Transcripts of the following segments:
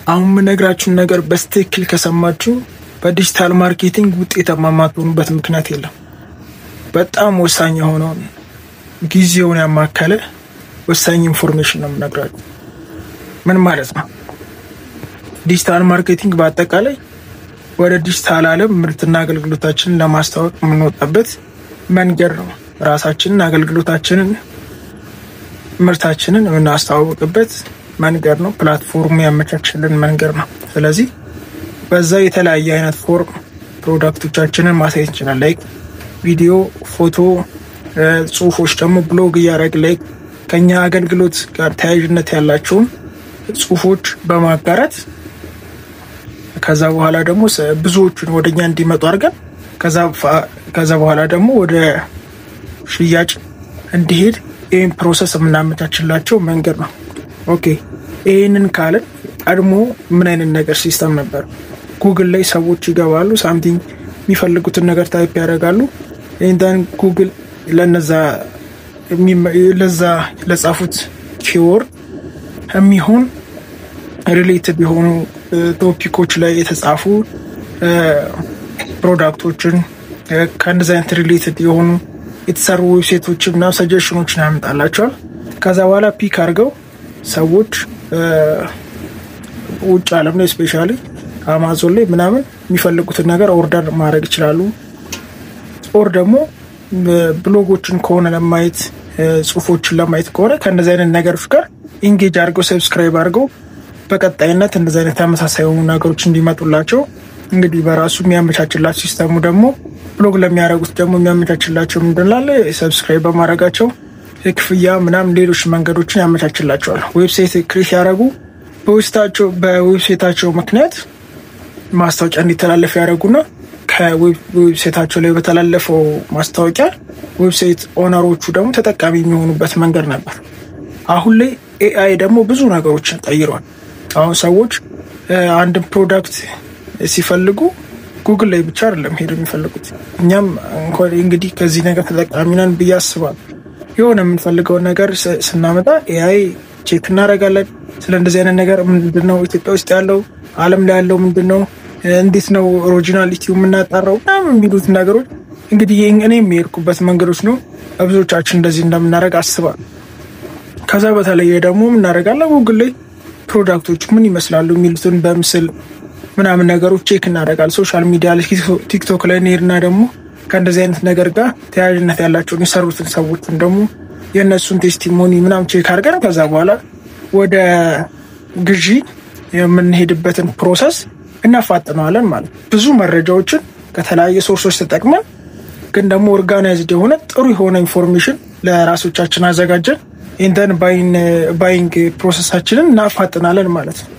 አሁን ምነግራችሁን ነገር በስትክክል ከሰማችሁ በዲጂታል ማርኬቲንግ ውጤታማ ማትሆኑበት ምክንያት የለም። በጣም ወሳኝ የሆነው ጊዜውን ያማከለ ወሳኝ ኢንፎርሜሽን ነው የምነግራችሁ። ምን ማለት ነው? ዲጂታል ማርኬቲንግ በአጠቃላይ ወደ ዲጂታል ዓለም ምርትና አገልግሎታችንን ለማስተዋወቅ የምንወጣበት መንገድ ነው። ራሳችንን፣ አገልግሎታችንን፣ ምርታችንን የምናስተዋውቅበት መንገድ ነው። ፕላትፎርሙ ያመቻችልን መንገድ ነው። ስለዚህ በዛ የተለያየ አይነት ፎርም ፕሮዳክቶቻችንን ማሳየት እንችላለን። ላይክ ቪዲዮ፣ ፎቶ፣ ጽሁፎች ደግሞ ብሎግ እያደረግ ላይ ከኛ አገልግሎት ጋር ተያያዥነት ያላቸውን ጽሁፎች በማጋራት ከዛ በኋላ ደግሞ ብዙዎቹን ወደኛ እንዲመጡ አድርገን ከዛ በኋላ ደግሞ ወደ ሽያጭ እንዲሄድ ይህን ፕሮሰስ የምናመቻችላቸው መንገድ ነው። ኦኬ ይህንን ካልን ቀድሞ ምን አይነት ነገር ሲስተም ነበር? ጉግል ላይ ሰዎች ይገባሉ፣ ሳምቲንግ የሚፈልጉትን ነገር ታይፕ ያደርጋሉ። ኢንተን ጉግል ለዛ ለጻፉት ኪወርድ የሚሆን ሪሌትድ የሆኑ ቶፒኮች ላይ የተጻፉ ፕሮዳክቶችን ከእንደዚህ አይነት ሪሌትድ የሆኑ የተሰሩ ዌብሳይቶችን እና ሰጀሽኖችን ያመጣላቸዋል። ከዛ በኋላ ፒክ አድርገው ሰዎች ውጭ ዓለም ላይ ስፔሻሊ አማዞን ላይ ምናምን የሚፈልጉትን ነገር ኦርደር ማድረግ ይችላሉ። ኦር ደግሞ ብሎጎችን ከሆነ ለማየት ጽሁፎችን ለማየት ከሆነ ከእንደዚህ አይነት ነገሮች ጋር ኢንጌጅ አድርገው ሰብስክራይብ አድርገው በቀጣይነት እንደዚህ አይነት ተመሳሳይ የሆኑ ነገሮች እንዲመጡላቸው እንግዲህ በራሱ የሚያመቻችላቸው ሲስተሙ ደግሞ ብሎግ ለሚያደርጉት ደግሞ የሚያመቻችላቸው ምንድናለ ሰብስክራይብ በማድረጋቸው የክፍያ ምናምን ሌሎች መንገዶችን ያመቻችላቸዋል። ዌብሳይት ክሬት ያደረጉ በዌብሳይታቸው ምክንያት ማስታወቂያ እንዲተላለፍ ያደረጉና ከዌብሳይታቸው ላይ በተላለፈው ማስታወቂያ ዌብሳይት ኦነሮቹ ደግሞ ተጠቃሚ የሚሆኑበት መንገድ ነበር። አሁን ላይ ኤአይ ደግሞ ብዙ ነገሮችን ቀይሯል። አሁን ሰዎች አንድ ፕሮዳክት ሲፈልጉ ጉግል ላይ ብቻ አይደለም ሄደው የሚፈልጉት። እኛም እንግዲህ ከዚህ ነገር ተጠቃሚ ነን ብዬ አስባለሁ። የሆነ የምንፈልገውን ነገር ስናመጣ ኤአይ ቼክ እናደርጋለን። ስለ እንደዚህ አይነት ነገር ምንድነው ኢትዮጵያ ውስጥ ያለው፣ ዓለም ላይ ያለው ምንድነው፣ እንዴት ነው ኦሪጂናሊቲው የምናጣራው ምናምን የሚሉት ነገሮች እንግዲህ እኔ የሚሄድኩበት መንገዶች ነው። ብዙዎቻችን እንደዚህ እንደምናደርግ አስባለሁ። ከዛ በተለየ ደግሞ እናደርጋለን ጉግል ላይ ፕሮዳክቶች ምን ይመስላሉ የሚሉትን በምስል ምናምን ነገሮች ቼክ እናደርጋለን። ሶሻል ሚዲያ ላይ ቲክቶክ ላይ እንሄድና ደግሞ ከእንደዚህ አይነት ነገር ጋር ተያያዥነት ያላቸውን የሰሩትን ሰዎችን ደግሞ የእነሱን ቴስቲሞኒ ምናምን ቼክ አድርገን ከዛ በኋላ ወደ ግዢ የምንሄድበትን ፕሮሰስ እናፋጥነዋለን ማለት ነው። ብዙ መረጃዎችን ከተለያየ ሶርሶች ተጠቅመን ግን ደግሞ ኦርጋናይዝድ የሆነ ጥሩ የሆነ ኢንፎርሜሽን ለራሶቻችን አዘጋጀን ኢንተን ባይንግ ፕሮሰሳችንን እናፋጥናለን ማለት ነው።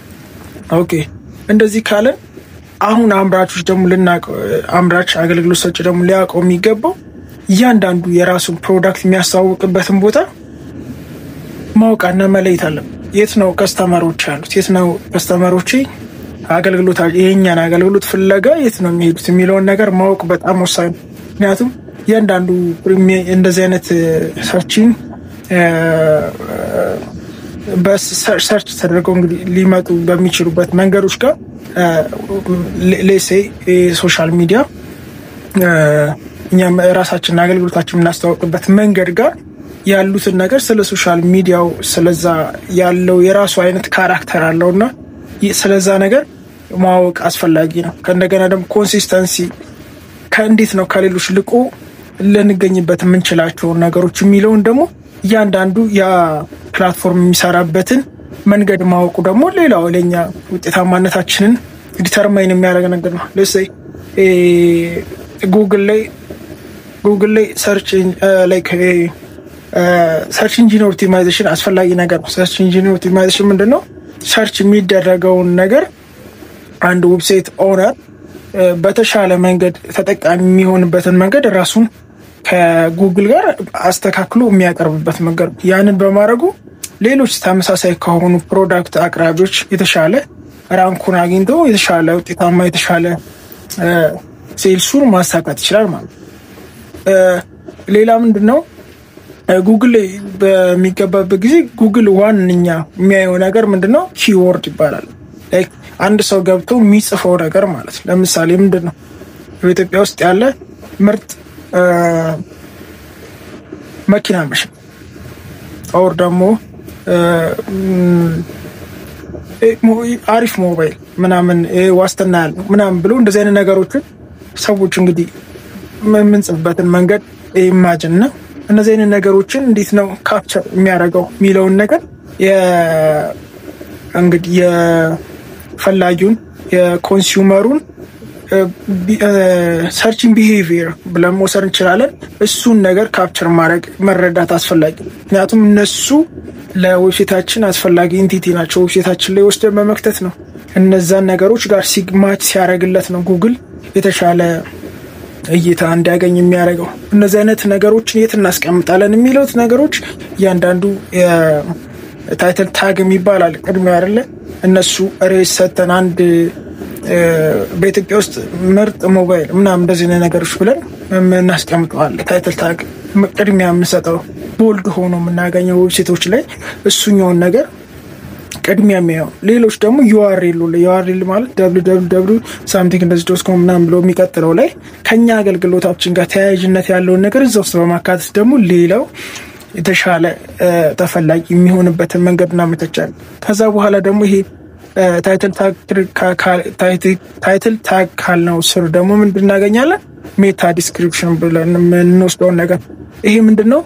ኦኬ እንደዚህ ካለን አሁን አምራቾች ደግሞ አምራች አገልግሎት ሰጪ ደግሞ ሊያውቀው የሚገባው እያንዳንዱ የራሱን ፕሮዳክት የሚያስተዋውቅበትን ቦታ ማወቅና መለየት አለ። የት ነው ከስተመሮች ያሉት፣ የት ነው ከስተመሮች አገልግሎት የኛን አገልግሎት ፍለጋ የት ነው የሚሄዱት የሚለውን ነገር ማወቅ በጣም ወሳኝ ነው። ምክንያቱም እያንዳንዱ እንደዚህ አይነት ሰርችን በሰርች ተደርገው እንግዲህ ሊመጡ በሚችሉበት መንገዶች ጋር ሌሴ ሶሻል ሚዲያ እኛም ራሳችንን አገልግሎታችን የምናስተዋውቅበት መንገድ ጋር ያሉትን ነገር ስለ ሶሻል ሚዲያው ስለዛ ያለው የራሱ አይነት ካራክተር አለውና ስለዛ ነገር ማወቅ አስፈላጊ ነው። ከእንደገና ደግሞ ኮንሲስተንሲ ከእንዴት ነው ከሌሎች ልቆ ልንገኝበት የምንችላቸው ነገሮች የሚለውን ደግሞ እያንዳንዱ ያ ፕላትፎርም የሚሰራበትን መንገድ ማወቁ ደግሞ ሌላው ለኛ ውጤታማነታችንን ዲተርማይን የሚያደርግ ነገር ነው። ለሴ ጉግል ላይ ሰርች ኢንጂን ኦፕቲማይዜሽን አስፈላጊ ነገር ነው። ሰርች ኢንጂን ኦፕቲማይዜሽን ምንድነው? ሰርች የሚደረገውን ነገር አንድ ዌብሳይት ኦነር በተሻለ መንገድ ተጠቃሚ የሚሆንበትን መንገድ ራሱን ከጉግል ጋር አስተካክሎ የሚያቀርብበት መንገድ ነው። ያንን በማድረጉ ሌሎች ተመሳሳይ ከሆኑ ፕሮዳክት አቅራቢዎች የተሻለ ራንኩን አግኝቶ የተሻለ ውጤታማ የተሻለ ሴልሱን ማሳካት ይችላል ማለት ነው። ሌላ ምንድነው? ጉግል በሚገባበት ጊዜ ጉግል ዋንኛ የሚያየው ነገር ምንድነው? ኪወርድ ይባላል። ላይክ አንድ ሰው ገብቶ የሚጽፈው ነገር ማለት ለምሳሌ ምንድነው በኢትዮጵያ ውስጥ ያለ ምርጥ መኪና መሸጥ ኦር ደግሞ አሪፍ ሞባይል ምናምን ዋስትና ያለው ምናምን ብሎ እንደዚህ አይነት ነገሮችን ሰዎች እንግዲህ የምንጽፍበትን መንገድ ኢማጂን ነው። እነዚህ አይነት ነገሮችን እንዴት ነው ካፕቸር የሚያደርገው የሚለውን ነገር እንግዲህ የፈላጊውን የኮንሱመሩን ሰርቺንግ ቢሄቪየር ብለን መውሰድ እንችላለን። እሱን ነገር ካፕቸር ማድረግ መረዳት አስፈላጊ። ምክንያቱም እነሱ ለዌብሳይታችን አስፈላጊ ኢንቲቲ ናቸው። ዌብሳይታችን ላይ ወስደን በመክተት ነው እነዛን ነገሮች ጋር ሲግማች ሲያደርግለት ነው ጉግል የተሻለ እይታ እንዲያገኝ የሚያደርገው። እነዚህ አይነት ነገሮችን የት እናስቀምጣለን የሚሉት ነገሮች እያንዳንዱ ታይትል ታግ የሚባላል ቅድሚያ አይደለ እነሱ ሬስ ሰተን አንድ በኢትዮጵያ ውስጥ ምርጥ ሞባይል ምናምን እንደዚህ ነገሮች ብለን እናስቀምጠዋለን። ታይትል ታግ ቅድሚያ የምንሰጠው ቦልድ ሆኖ የምናገኘው ዌብሳይቶች ላይ እሱኛውን ነገር ቅድሚያ የሚያው። ሌሎች ደግሞ ዩአርኤል ማለት www.something.com ምናምን ብሎ የሚቀጥለው ላይ ከኛ አገልግሎታችን ጋር ተያያዥነት ያለውን ነገር እዛ ውስጥ በማካተት ደግሞ ሌላው የተሻለ ተፈላጊ የሚሆንበትን መንገድ እናመቻቻለን። ከዛ በኋላ ደግሞ ይሄ ታይትል ታግ ካልነው ስር ደግሞ ምን እናገኛለን? ሜታ ዲስክሪፕሽን ብለን የምንወስደውን ነገር። ይሄ ምንድነው?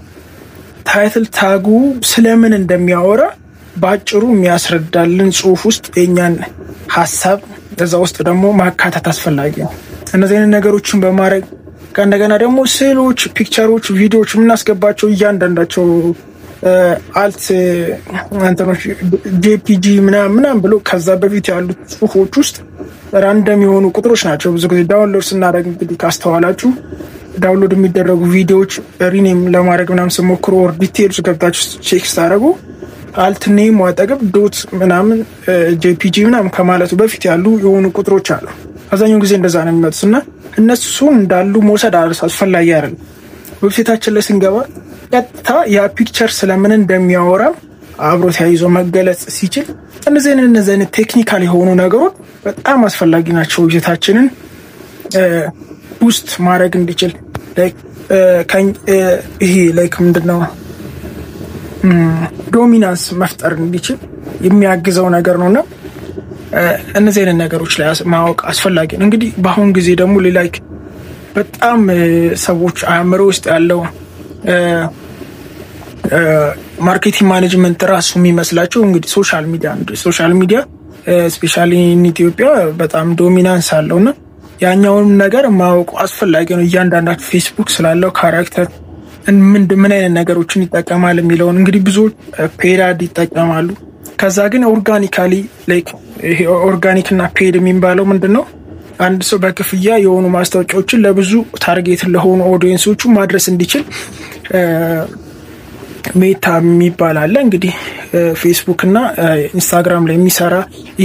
ታይትል ታጉ ስለምን እንደሚያወራ ባጭሩ የሚያስረዳልን ጽሁፍ ውስጥ የኛን ሐሳብ እዛ ውስጥ ደግሞ ማካተት አስፈላጊ ነው። እነዚህ አይነት ነገሮችን በማድረግ ከእንደገና ደግሞ ስዕሎች፣ ፒክቸሮች፣ ቪዲዮዎች የምናስገባቸው እያንዳንዳቸው አልት አንተኖች ጄፒጂ ምናምን ብሎ ከዛ በፊት ያሉት ጽሁፎች ውስጥ ራንደም የሆኑ ቁጥሮች ናቸው። ብዙ ጊዜ ዳውንሎድ ስናደርግ እንግዲህ ካስተዋላችሁ ዳውንሎድ የሚደረጉ ቪዲዮዎች ሪኔም ለማድረግ ምናምን ስሞክሩ ኦር ዲቴይልስ ገብታችሁ ቼክ ስታደርጉ አልት ኔም አጠገብ ዶት ምናምን ጄፒጂ ምናምን ከማለቱ በፊት ያሉ የሆኑ ቁጥሮች አሉ። አብዛኛው ጊዜ እንደዛ ነው የሚመጡት እና እነሱን እንዳሉ መውሰድ አስፈላጊ አይደለም። ዌብሳይታችን ላይ ስንገባ ቀጥታ ያ ፒክቸር ስለምን እንደሚያወራ አብሮ ተያይዞ መገለጽ ሲችል እነዚህ አይነት ቴክኒካል የሆኑ ነገሮች በጣም አስፈላጊ ናቸው። ዌብሳይታችንን ቡስት ማድረግ እንዲችል ይሄ ላይክ ምንድነው ዶሚናንስ መፍጠር እንዲችል የሚያግዘው ነገር ነውና እነዚህ አይነት ነገሮች ላይ ማወቅ አስፈላጊ ነው። እንግዲህ በአሁን ጊዜ ደግሞ ላይክ በጣም ሰዎች አእምሮ ውስጥ ያለው ማርኬቲንግ ማኔጅመንት ራሱ የሚመስላቸው እንግዲህ ሶሻል ሚዲያ ስፔሻሊ ኢን ኢትዮጵያ በጣም ዶሚናንስ አለውና ያኛውን ነገር ማወቅ አስፈላጊ ነው። እያንዳንዳችሁ ፌስቡክ ስላለው ካራክተር ምን አይነት ነገሮችን ይጠቀማል የሚለውን እንግዲህ ብዙ ፔድ አድ ይጠቀማሉ። ከዛ ግን ኦርጋኒካሊ ላይክ ይሄ ኦርጋኒክ እና ፔድ የሚባለው ምንድነው? አንድ ሰው በክፍያ የሆኑ ማስታወቂያዎችን ለብዙ ታርጌት ለሆኑ ኦዲየንሶቹ ማድረስ እንዲችል ሜታ የሚባል አለ። እንግዲህ ፌስቡክ እና ኢንስታግራም ላይ የሚሰራ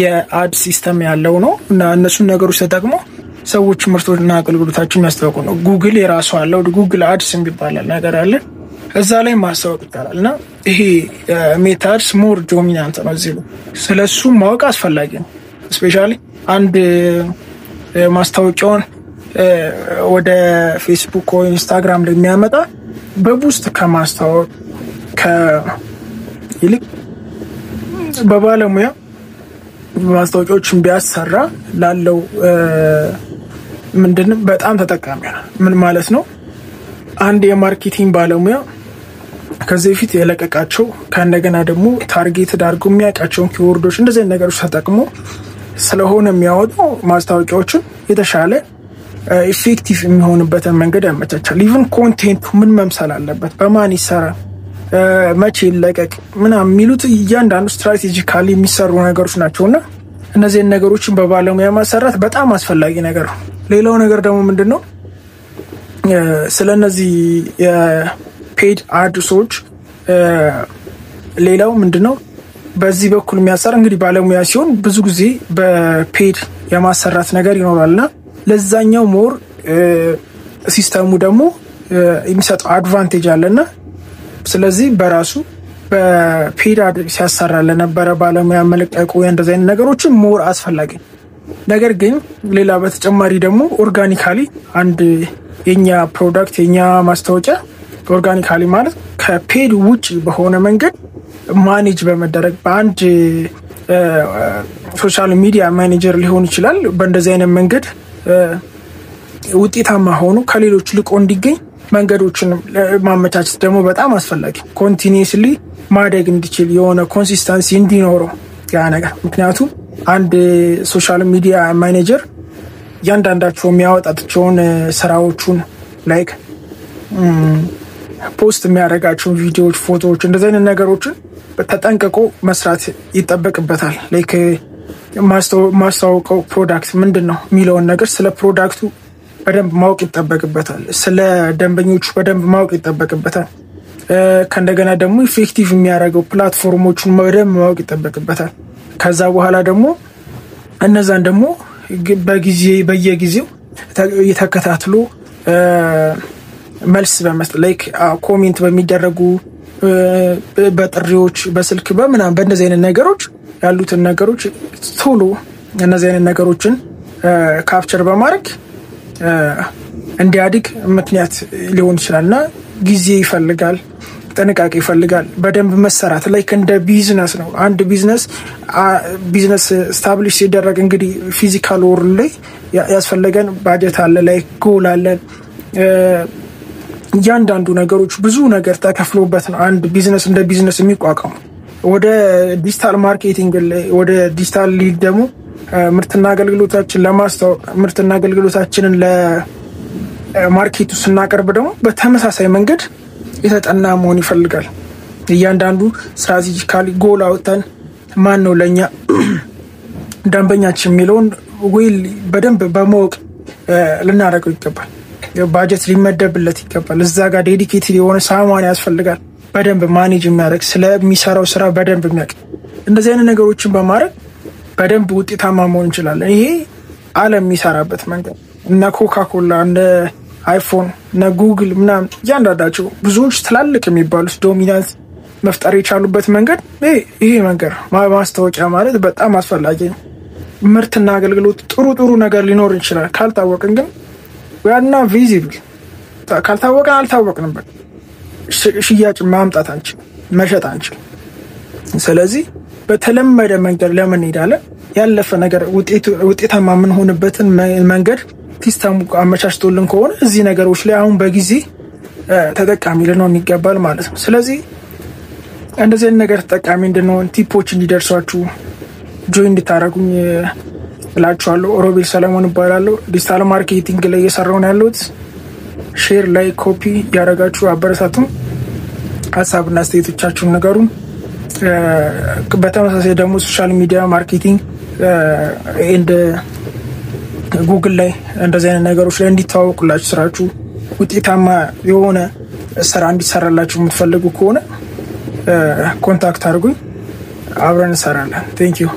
የአድ ሲስተም ያለው ነው እና እነሱን ነገሮች ተጠቅሞ ሰዎች ምርቶችና አገልግሎታቸውን የሚያስተዋውቁ ነው። ጉግል የራሱ አለው ጉግል አድስ የሚባል ነገር አለ። እዛ ላይ ማስተዋወቅ ይቻላል እና ይሄ ሜታ አድስ ሞር ዶሚናንት ነው። እዚህ ስለሱ ማወቅ አስፈላጊ ነው። ስፔሻሊ አንድ ማስታወቂያውን ወደ ፌስቡክ ወይ ኢንስታግራም ላይ የሚያመጣ በቡስት ከማስተዋወቅ ይልቅ በባለሙያ ማስታወቂያዎችን ቢያሰራ ላለው ምንድነው በጣም ተጠቃሚ ነው። ምን ማለት ነው? አንድ የማርኬቲንግ ባለሙያ ከዚህ በፊት የለቀቃቸው ከእንደገና ደግሞ ታርጌት አድርጎ የሚያውቃቸውን ኪወርዶች እንደዚህ ነገሮች ተጠቅሞ ስለሆነ የሚያወጣው ማስታወቂያዎችን የተሻለ ኢፌክቲቭ የሚሆንበትን መንገድ ያመቻቻል። ኢቭን ኮንቴንቱ ምን መምሰል አለበት፣ በማን ይሰራ፣ መቼ ይለቀቅ ምናምን የሚሉት እያንዳንዱ ስትራቴጂካሊ የሚሰሩ ነገሮች ናቸውና እነዚህን ነገሮችን በባለሙያ ማሰራት በጣም አስፈላጊ ነገር ነው። ሌላው ነገር ደግሞ ምንድነው? ስለነዚህ የፔድ አድሶች ሌላው ምንድነው በዚህ በኩል የሚያሰራ እንግዲህ ባለሙያ ሲሆን ብዙ ጊዜ በፔድ የማሰራት ነገር ይኖራልና ለዛኛው ሞር ሲስተሙ ደግሞ የሚሰጠው አድቫንቴጅ አለና ስለዚህ በራሱ በፔድ ሲያሰራ ለነበረ ባለሙያ መልቀቁ እንደዚህ አይነት ነገሮችን ሞር አስፈላጊ። ነገር ግን ሌላ በተጨማሪ ደግሞ ኦርጋኒካሊ አንድ የኛ ፕሮዳክት የኛ ማስታወቂያ ኦርጋኒካሊ ማለት ከፔድ ውጪ በሆነ መንገድ ማኔጅ በመደረግ በአንድ ሶሻል ሚዲያ ማኔጀር ሊሆን ይችላል። በእንደዚህ አይነት መንገድ ውጤታማ ሆኖ ከሌሎች ልቆ እንዲገኝ መንገዶችን ማመቻቸት ደግሞ በጣም አስፈላጊ፣ ኮንቲኒየስሊ ማደግ እንዲችል የሆነ ኮንሲስተንሲ እንዲኖረው ያ ነገር። ምክንያቱም አንድ ሶሻል ሚዲያ ማኔጀር እያንዳንዳቸው የሚያወጣቸውን ስራዎቹን ላይክ ፖስት የሚያደርጋቸውን ቪዲዮዎች፣ ፎቶዎች እንደዚህ አይነት ነገሮችን ተጠንቅቆ መስራት ይጠበቅበታል። ላይክ ማስተዋወቀው ፕሮዳክት ምንድን ነው የሚለውን ነገር ስለ ፕሮዳክቱ በደንብ ማወቅ ይጠበቅበታል። ስለ ደንበኞቹ በደንብ ማወቅ ይጠበቅበታል። ከእንደገና ደግሞ ኢፌክቲቭ የሚያደርገው ፕላትፎርሞቹን በደንብ ማወቅ ይጠበቅበታል። ከዛ በኋላ ደግሞ እነዛን ደግሞ በየጊዜው እየተከታትሎ መልስ በመስጠት ላይክ ኮሜንት በሚደረጉ በጥሪዎች በስልክ በምናምን በእነዚህ አይነት ነገሮች ያሉትን ነገሮች ቶሎ እነዚህ አይነት ነገሮችን ካፕቸር በማድረግ እንዲያድግ ምክንያት ሊሆን ይችላል እና ጊዜ ይፈልጋል፣ ጥንቃቄ ይፈልጋል፣ በደንብ መሰራት። ላይክ እንደ ቢዝነስ ነው። አንድ ቢዝነስ ስታብሊሽ ሲደረግ እንግዲህ ፊዚካል ወርልድ ላይ ያስፈለገን ባጀት አለ፣ ላይክ ጎል አለን። እያንዳንዱ ነገሮች ብዙ ነገር ተከፍሎበት ነው አንድ ቢዝነስ እንደ ቢዝነስ የሚቋቋሙ። ወደ ዲጂታል ማርኬቲንግ ወደ ዲጂታል ሊድ ደግሞ ምርትና አገልግሎታችን ለማስተዋወቅ ምርትና አገልግሎታችንን ለማርኬቱ ስናቀርብ ደግሞ በተመሳሳይ መንገድ የተጠና መሆን ይፈልጋል። እያንዳንዱ ስትራቴጂካሊ ጎል አውጥተን ማን ነው ለኛ ደንበኛችን የሚለውን ዌል በደንብ በማወቅ ልናደርገው ይገባል። ባጀት ሊመደብለት ይገባል። እዛ ጋር ዴዲኬትድ የሆነ ሳማን ያስፈልጋል። በደንብ ማኔጅ የሚያደርግ ስለሚሰራው ስራ በደንብ የሚያውቅ እንደዚህ አይነት ነገሮችን በማድረግ በደንብ ውጤታማ መሆን እንችላለን። ይሄ ዓለም የሚሰራበት መንገድ እነ ኮካኮላ እነ አይፎን እነ ጉግል ምናምን እያንዳንዳቸው ብዙዎች ትላልቅ የሚባሉት ዶሚናንት መፍጠር የቻሉበት መንገድ ይሄ መንገድ ማስታወቂያ ማለት በጣም አስፈላጊ ነው። ምርትና አገልግሎት ጥሩ ነገር ሊኖር ይችላል። ካልታወቅን ግን ያና ቪዚብል ካልታወቀን አልታወቅንበት ሽያጭ ማምጣት አንችል፣ መሸጥ አንችል። ስለዚህ በተለመደ መንገድ ለምን ሄዳለን? ያለፈ ነገር ውጤታማ የምንሆንበትን መንገድ ሲስተሙ አመቻችቶልን ከሆነ እዚህ ነገሮች ላይ አሁን በጊዜ ተጠቃሚ ልንሆን ይገባል ማለት ነው። ስለዚህ እንደዚህ አይነት ነገር ተጠቃሚ እንድንሆን ቲፖች እንዲደርሷችሁ ጆይን እንድታረጉኝ እላችኋለሁ። ሮቤል ሰለሞን እባላለሁ። ዲጂታል ማርኬቲንግ ላይ እየሰራሁ ነው ያለሁት። ሼር ላይ ኮፒ ያደረጋችሁ አበረታቱን። ሀሳብና አስተያየቶቻችሁን ነገሩን። በተመሳሳይ ደግሞ ሶሻል ሚዲያ ማርኬቲንግ ኤንድ ጉግል ላይ እንደዚህ አይነት ነገሮች ላይ እንዲተዋወቁላችሁ ስራችሁ ውጤታማ የሆነ ስራ እንዲሰራላችሁ የምትፈልጉ ከሆነ ኮንታክት አድርጉኝ፣ አብረን እንሰራለን። ቴንክ ዩ